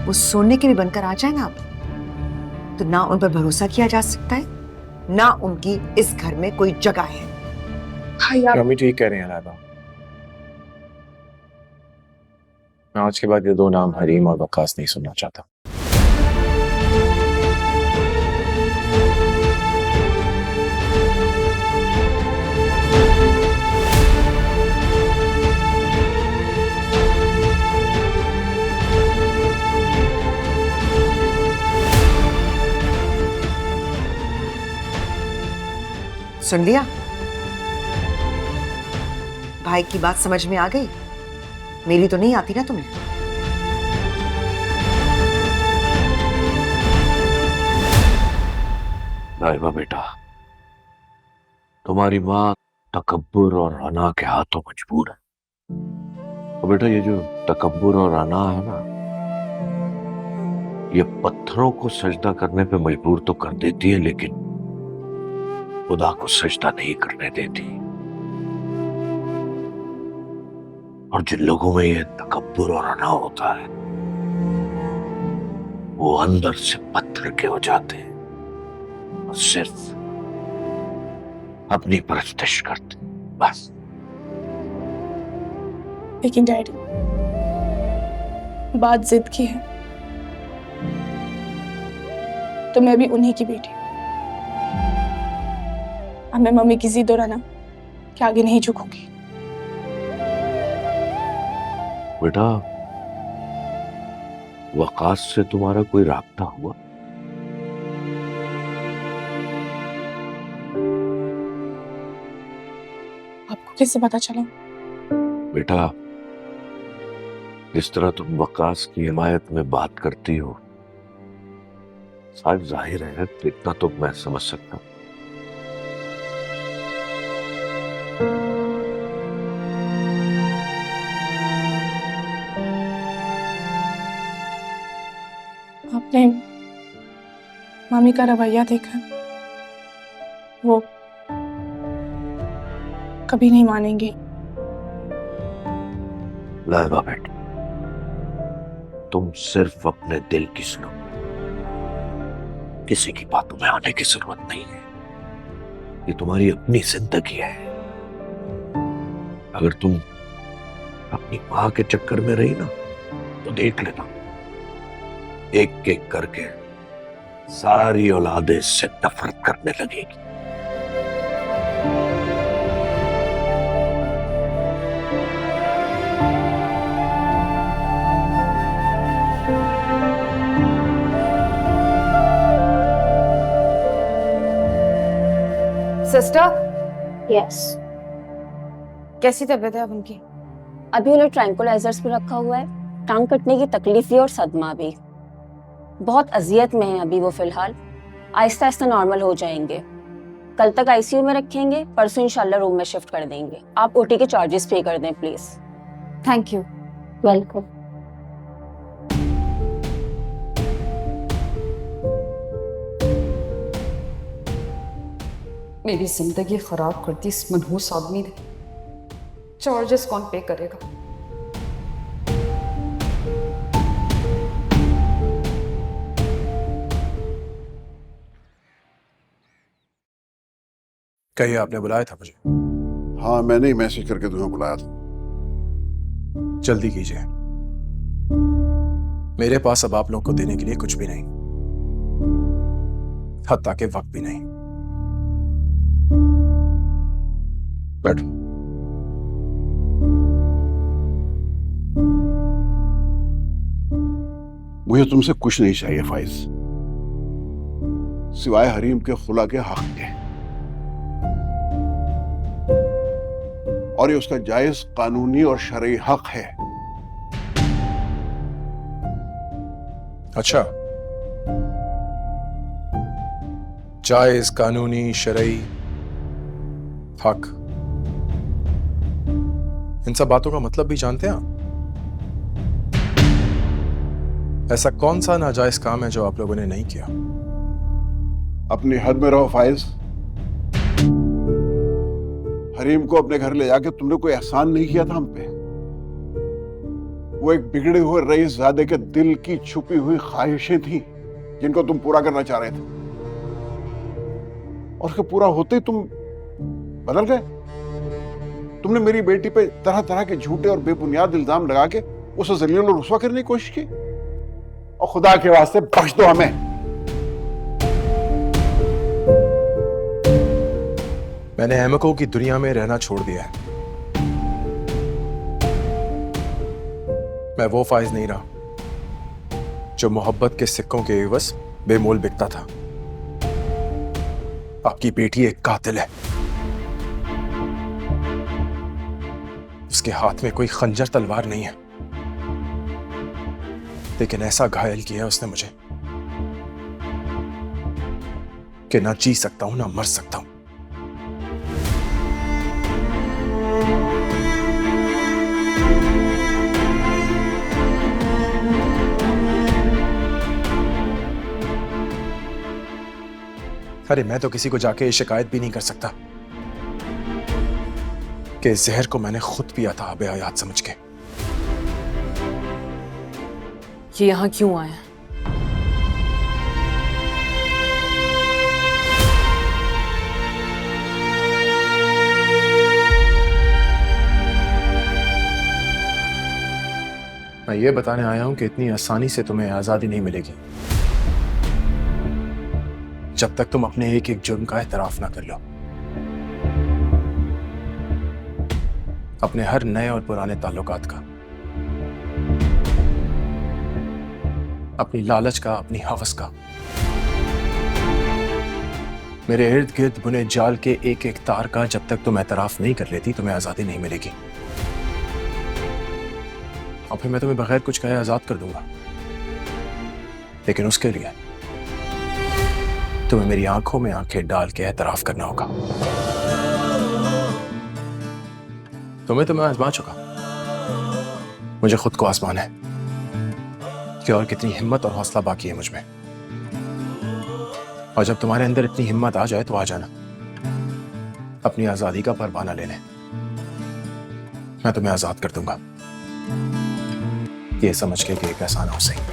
वो सोने के भी बनकर आ जाए ना अब, तो ना उन पर भरोसा किया जा सकता है, ना उनकी इस घर में कोई जगह है। भाई आप मम्मी ठीक कह रही हैं लाइबा। मैं आज के बाद ये दो नाम हरीम और वकास नहीं सुनना चाहता। सुन लिया? भाई की बात समझ में आ गई? मेरी तो नहीं आती ना तुम्हें। लाइबा बेटा, तुम्हारी माँ तकब्बुर और अना के हाथों मजबूर है। और बेटा ये जो तकब्बुर और अना है ना, ये पत्थरों को सजदा करने पे मजबूर तो कर देती है, लेकिन खुदा को सजदा नहीं करने देती। और जिन लोगों में ये तकब्बुर और अना होता है, वो अंदर से पत्थर के हो जाते हैं और सिर्फ अपनी परस्तिश करते, बस। लेकिन डैडी, बात जिद की है तो मैं भी उन्हीं की बेटी हूं। अब मैं मम्मी की जिद और अना के आगे नहीं झुकूंगी। बेटा, वकास से तुम्हारा कोई राब्ता हुआ? आपको कैसे पता चला? बेटा, जिस तरह तुम वकास की हिमायत में बात करती हो, साफ जाहिर है, इतना तो मैं समझ सकता हूं। आपने मम्मी का रवैया देखा, वो कभी नहीं मानेंगे। लाइबा बेटा, तुम सिर्फ अपने दिल की सुनो, किसी की बातों में आने की जरूरत नहीं है। ये तुम्हारी अपनी जिंदगी है। अगर तुम अपनी मां के चक्कर में रही ना, तो देख लेना, एक एक करके सारी औलादें इससे नफरत करने लगेगी। सिस्टर, यस, कैसी तबीयत है अब उनकी? अभी उन्हें ट्रैंकुलाइजर्स पे रखा हुआ है। टांग कटने की तकलीफ भी और सदमा भी। बहुत अजियत में है अभी वो फिलहाल। आहिस्ता आहिस्ता नॉर्मल हो जाएंगे। कल तक आईसीयू में रखेंगे, परसों इंशाल्लाह रूम में शिफ्ट कर देंगे। आप ओटी के चार्जेस पे कर दें प्लीज। Thank you. वेलकम। मेरी जिंदगी खराब करती इस मनहूस आदमी ने। चार्जेस कौन पे करेगा? कहिए, आपने बुलाया था मुझे? हाँ, मैंने ही मैसेज करके तुम्हें बुलाया था। जल्दी कीजिए, मेरे पास अब आप लोगों को देने के लिए कुछ भी नहीं, हत्ता के वक्त भी नहीं। बैठो। मुझे तुमसे कुछ नहीं चाहिए फाइज, सिवाय हरीम के खुला के हक के, और ये उसका जायज कानूनी और शरई हक है। अच्छा, जायज कानूनी शरई हक, इन सब बातों का मतलब भी जानते हैं आप? ऐसा कौन सा नाजायज काम है जो आप लोगों ने नहीं किया? अपनी हद में रहो फाइज। हरीम को अपने घर ले जाके तुमने कोई एहसान नहीं किया था हम पे। वो एक बिगड़े हुए रईसजादे के दिल की छुपी हुई ख्वाहिशें थी जिनको तुम पूरा करना चाह रहे थे, और उसके पूरा होते ही तुम बदल गए। तुमने मेरी बेटी पे तरह तरह के झूठे और बेबुनियाद इल्जाम लगा के उसे जलील और रुस्वा करने की कोशिश की। और खुदा के वास्ते बख्श दो हमें। मैंने अहमकों की दुनिया में रहना छोड़ दिया है। मैं वो फाइज नहीं रहा जो मोहब्बत के सिक्कों के एवज बेमोल बिकता था। आपकी बेटी एक कातिल है। उसके हाथ में कोई खंजर तलवार नहीं है, लेकिन ऐसा घायल किया है उसने मुझे कि ना जी सकता हूं ना मर सकता हूं। अरे मैं तो किसी को जाके ये शिकायत भी नहीं कर सकता कि इस जहर को मैंने खुद पिया था बेहयात समझ के। ये यहाँ क्यों आए हैं? मैं ये बताने आया हूं कि इतनी आसानी से तुम्हें आजादी नहीं मिलेगी जब तक तुम अपने एक एक जुर्म का एतराफ ना कर लो। अपने हर नए और पुराने ताल्लुकात का, अपनी लालच का, अपनी हवस का, मेरे इर्द गिर्द बुने जाल के एक एक तार का जब तक तुम एतराफ नहीं कर लेती तुम्हें आजादी नहीं मिलेगी। और फिर मैं तुम्हें बगैर कुछ कहे आजाद कर दूंगा, लेकिन उसके लिए तुम्हें मेरी आंखों में आंखें डाल के एतराफ करना होगा। तुम्हें तो मैं आजमा चुका, मुझे खुद को आजमाना है कि और कितनी हिम्मत और हौसला बाकी है मुझ में। और जब तुम्हारे अंदर इतनी हिम्मत आ जाए तो आ जाना अपनी आजादी का परवाना लेने। मैं तुम्हें आजाद कर दूंगा, ये समझ के कि एक एहसान हो सही।